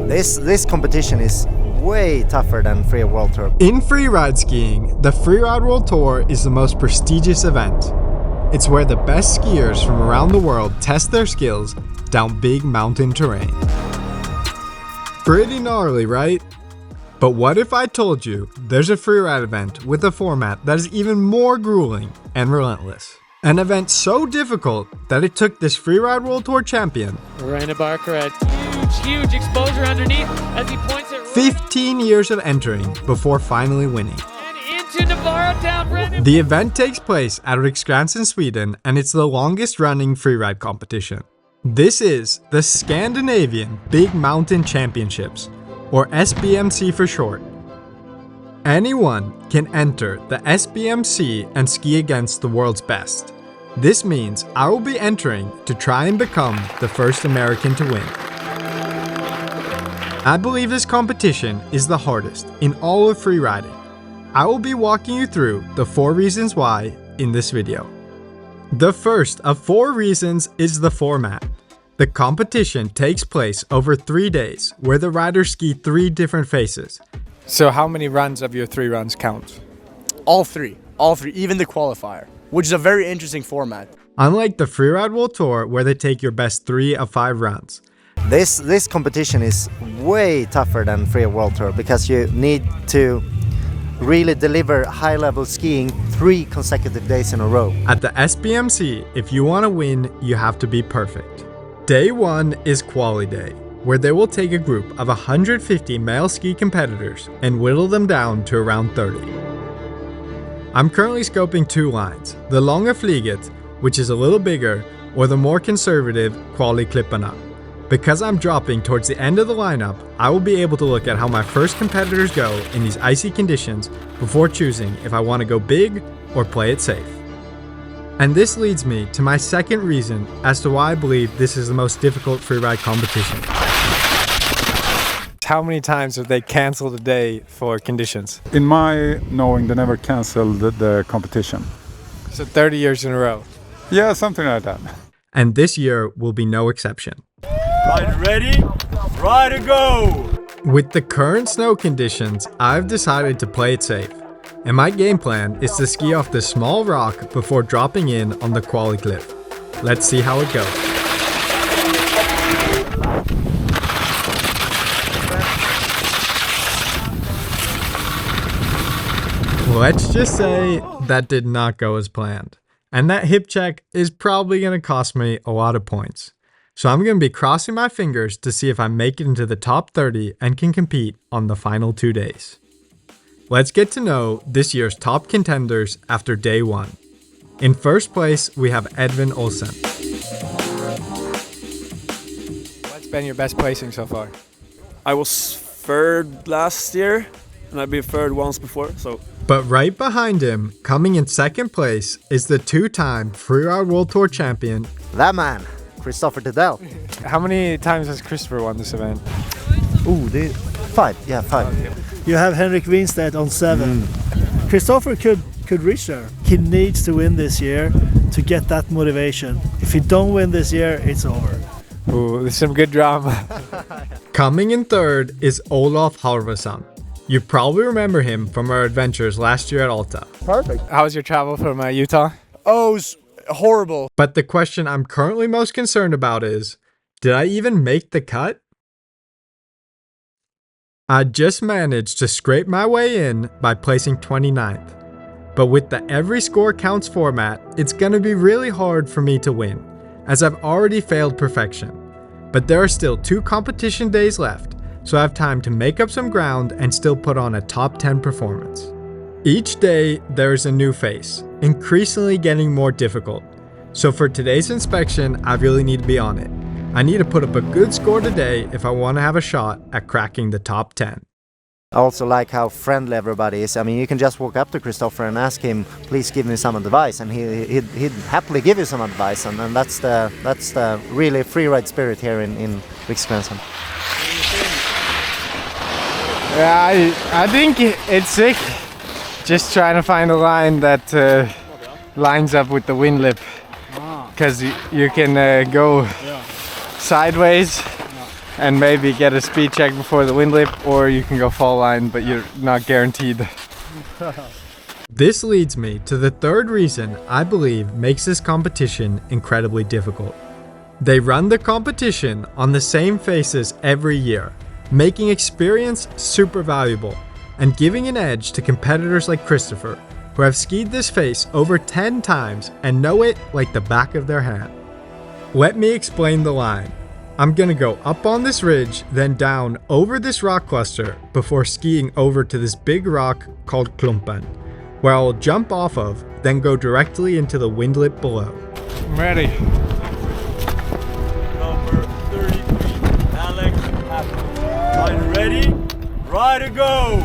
This competition is way tougher than Free World Tour. In freeride skiing, the Freeride World Tour is the most prestigious event. It's where the best skiers from around the world test their skills down big mountain terrain. Pretty gnarly, right? But what if I told you there's a freeride event with a format that is even more grueling and relentless? An event so difficult that it took this Freeride World Tour champion Rainer Barker at huge exposure underneath as he points at 15 years of entering before finally winning. and into Navarro down Brennan. The event takes place at Riksgränsen, Sweden, and it's the longest running freeride competition. This is the Scandinavian Big Mountain Championships, or SBMC for short. Anyone can enter the SBMC and ski against the world's best. This means I will be entering to try and become the first American to win. I believe this competition is the hardest in all of freeriding. I will be walking you through the 4 reasons why in this video. The first of 4 reasons is the format. The competition takes place over 3 days where the riders ski 3 different phases. So how many runs of your 3 runs count? All three, even the qualifier, which is a very interesting format. Unlike the Freeride World Tour where they take your best 3 of 5 runs. This competition is way tougher than Free World Tour because you need to really deliver high-level skiing 3 consecutive days in a row. At the SBMC, if you want to win, you have to be perfect. Day 1 is Quali Day, where they will take a group of 150 male ski competitors and whittle them down to around 30. I'm currently scoping 2 lines, the Långa Flyget, which is a little bigger, or the more conservative Quali Klipparna. Because I'm dropping towards the end of the lineup, I will be able to look at how my first competitors go in these icy conditions before choosing if I want to go big or play it safe. And this leads me to my second reason as to why I believe this is the most difficult freeride competition. How many times have they canceled a day for conditions? In my knowing, they never canceled the competition. So 30 years in a row. Yeah, something like that. And this year will be no exception. Right, ready? Right to go! With the current snow conditions, I've decided to play it safe. And my game plan is to ski off this small rock before dropping in on the Quali cliff. Let's see how it goes. Let's just say that did not go as planned. And that hip check is probably going to cost me a lot of points. So I'm going to be crossing my fingers to see if I make it into the top 30 and can compete on the final 2 days. Let's get to know this year's top contenders after day 1. In first place, we have Edvin Olsen. What's been your best placing so far? I was 3rd last year, and I've been 3rd once before, so... But right behind him, coming in 2nd place, is the 2-time Freeride World Tour champion, That man, Christopher Tidell. How many times has Christopher won this event? Ooh, 5. Yeah, 5. You have Henrik Winstedt on 7. Christopher could reach there. He needs to win this year to get that motivation. If he don't win this year, it's over. Ooh, there's some good drama. Coming in 3rd is Olof Halvarsson. You probably remember him from our adventures last year at Alta. Perfect. How was your travel from Utah? Oh, it's horrible. But the question I'm currently most concerned about is, did I even make the cut? I just managed to scrape my way in by placing 29th. But with the every score counts format, it's gonna be really hard for me to win, as I've already failed perfection. But there are still 2 competition days left, so I have time to make up some ground and still put on a top 10 performance. Each day, there is a new face, increasingly getting more difficult. So for today's inspection, I really need to be on it. I need to put up a good score today if I want to have a shot at cracking the top 10. I also like how friendly everybody is. I mean, you can just walk up to Christopher and ask him, please give me some advice, and he'd happily give you some advice, and that's the really freeride spirit here in Riksgränsen. Yeah, I think it's sick. Just trying to find a line that lines up with the wind lip. Because you can go sideways and maybe get a speed check before the wind lip, or you can go fall line, but you're not guaranteed. This leads me to the third reason I believe makes this competition incredibly difficult. They run the competition on the same faces every year, making experience super valuable and giving an edge to competitors like Christopher, who have skied this face over 10 times and know it like the back of their hand. Let me explain the line. I'm gonna go up on this ridge, then down over this rock cluster before skiing over to this big rock called Klumpen, where I'll jump off of, then go directly into the wind lip below. I'm ready. Number 33, Alex. Are you ready? Ready to go!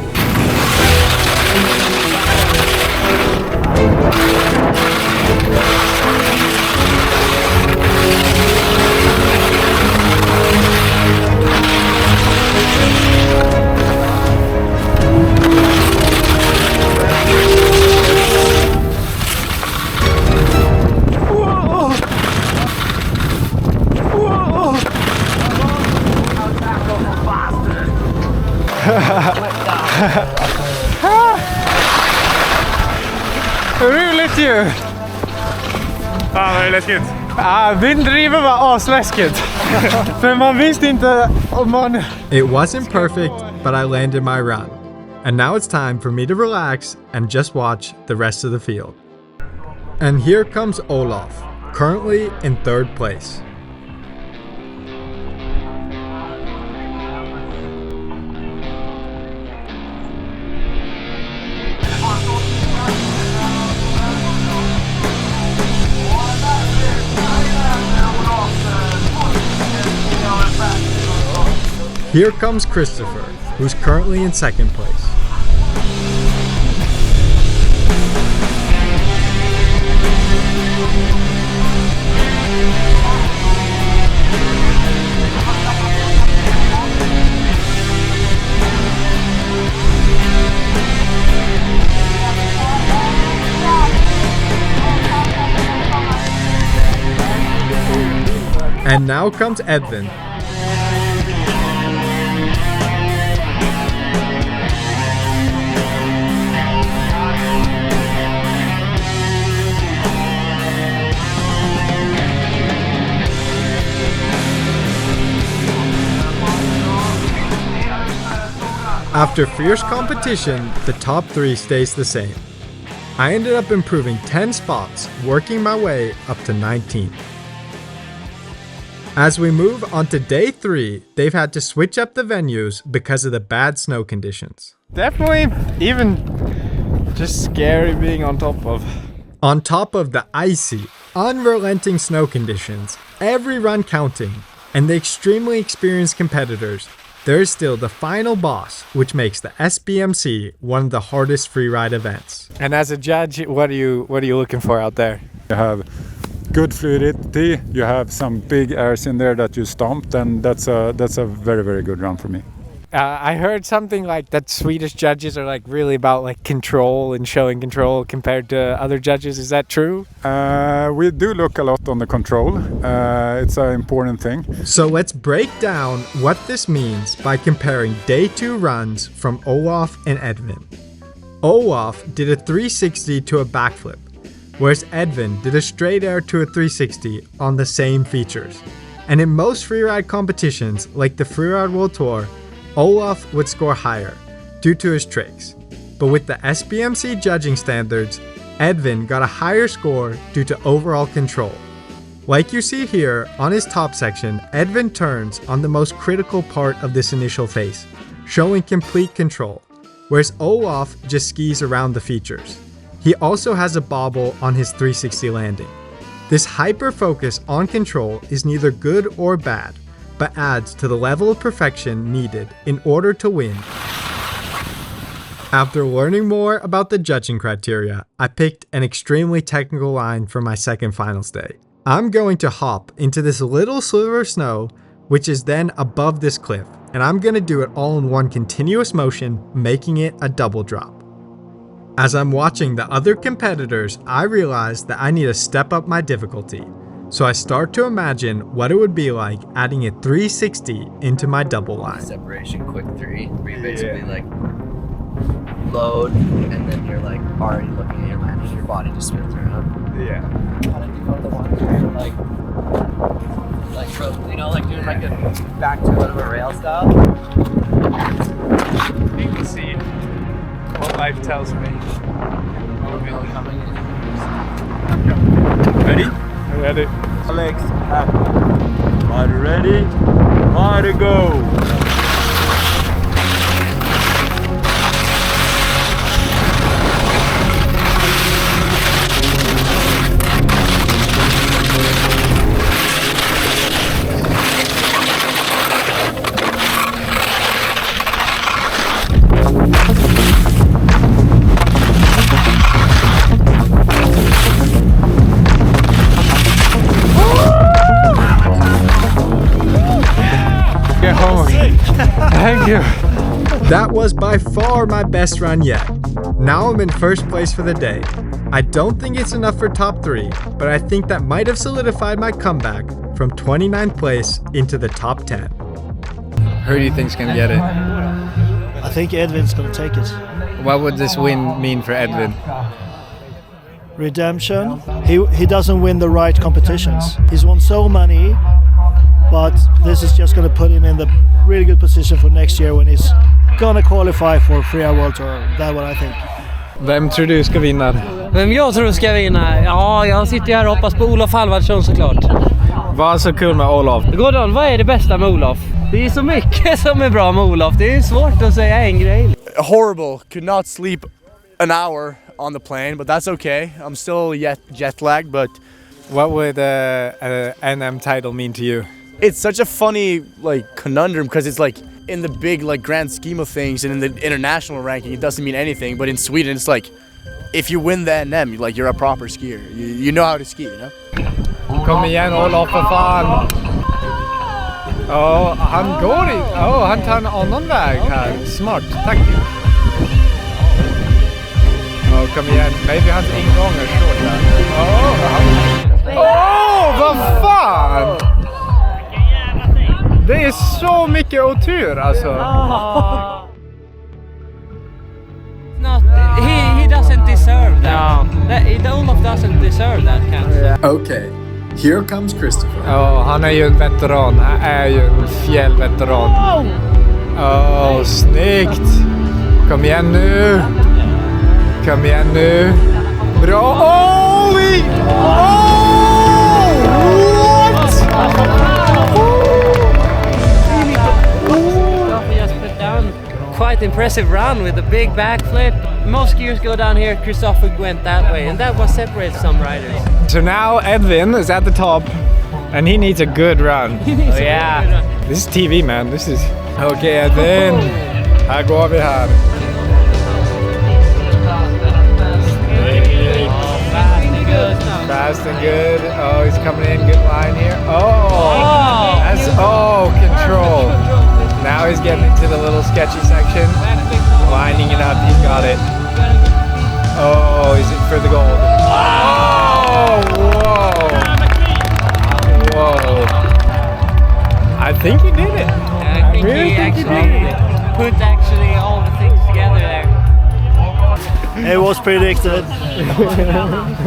Hur roligt ju! Ja, det är läskigt. Vinddriven var asläskigt. För man visste inte om man... It wasn't perfect, but I landed my run. And now it's time for me to relax and just watch the rest of the field. And here comes Olaf, currently in third place. Here comes Christopher, who's currently in second place. And now comes Edvin. After fierce competition, the top 3 stays the same. I ended up improving 10 spots, working my way up to 19th. As we move on to day 3, they've had to switch up the venues because of the bad snow conditions. Definitely even just scary being on top of. On top of the icy, unrelenting snow conditions, every run counting, and the extremely experienced competitors, there is still the final boss, which makes the SBMC one of the hardest freeride events. And as a judge, what are you looking for out there? You have good fluidity, you have some big airs in there that you stomped, and that's a very, very good run for me. I heard something like that Swedish judges are like really about like control and showing control compared to other judges. Is that true? We do look a lot on the control. It's an important thing. So let's break down what this means by comparing day 2 runs from Olaf and Edvin. Olaf did a 360 to a backflip, whereas Edvin did a straight air to a 360 on the same features. And in most freeride competitions, like the Freeride World Tour, Olaf would score higher due to his tricks. But with the SBMC judging standards, Edvin got a higher score due to overall control. Like you see here, on his top section, Edvin turns on the most critical part of this initial phase, showing complete control, whereas Olaf just skis around the features. He also has a bobble on his 360 landing. This hyper focus on control is neither good or bad, but adds to the level of perfection needed in order to win. After learning more about the judging criteria, I picked an extremely technical line for my second finals day. I'm going to hop into this little sliver of snow, which is then above this cliff, and I'm going to do it all in one continuous motion, making it a double drop. As I'm watching the other competitors, I realize that I need to step up my difficulty. So I start to imagine what it would be like adding a 360 into my double line. Separation quick 3, where you basically like load and then you're like already looking at your landing, your body just spins around. Yeah. Kind of do the ones where you're like you know, like doing like a back to out of a rail style. You can see what life tells me. Ready? Ready? Legs up. Are you ready? Ready to go. Thank you. That was by far my best run yet. Now I'm in first place for the day. I don't think it's enough for top 3, but I think that might have solidified my comeback from 29th place into the top 10. Who do you think's gonna get it? I think Edvin's going to take it. What would this win mean for Edvin? Redemption. He doesn't win the right competitions. He's won so many, but this is just going to put him in the really good position for next year when he's going to qualify for Freeride World Tour. That's what I think. Vem tror du ska vinna? Vem jag tror ska vinna? Ja, jag sitter här och hoppas på Olof Halvardsson såklart. Vad är så kul med Olof? Gordon, vad är det bästa med Olof? Det är så mycket som är bra med Olof. Det är svårt att säga en grej. Horrible. Could not sleep an hour on the plane, but that's okay. I'm still jet lagged, but What would an NM title mean to you? it's such a funny like conundrum because it's like in the big like grand scheme of things and in the international ranking it doesn't mean anything, but in Sweden it's like if you win the NM like you're a proper skier. You know how to ski, you know? Kom igen Olof för fan. Ja, han går i. Han tar en annan väg här. Smart, taktiskt. Kom igen. Maybe hans ingång är short där. Vad fan! Det är så mycket otur alltså. He doesn't deserve that. Olof doesn't deserve that cancer. Okay, here comes Christopher. Han är ju en veteran. Han är ju en fjällveteran. Snyggt. Kom igen nu. Kom igen nu. Bra. Quite impressive run with a big backflip. Most skiers go down here. Christopher went that way, and that was separated some riders. So now Edvin is at the top, and he needs a good run. Yeah. This is TV, man. This is... Okay, Edvin. Här går vi här. Fast and good. He's coming in. Good line here. That's control. Now he's getting into the little sketchy section. Lining it up. He's got it. He's in for the gold. Whoa. I think he did it. I think he actually put all the things together there. It was predicted.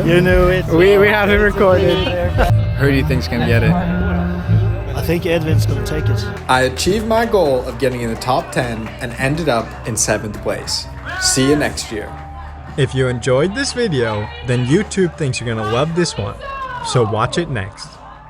You knew it. We have it recorded. Who do you think's gonna get it? I think Edvin's going to take it. I achieved my goal of getting in the top 10 and ended up in 7th place. See you next year. If you enjoyed this video, then YouTube thinks you're gonna love this one, so watch it next.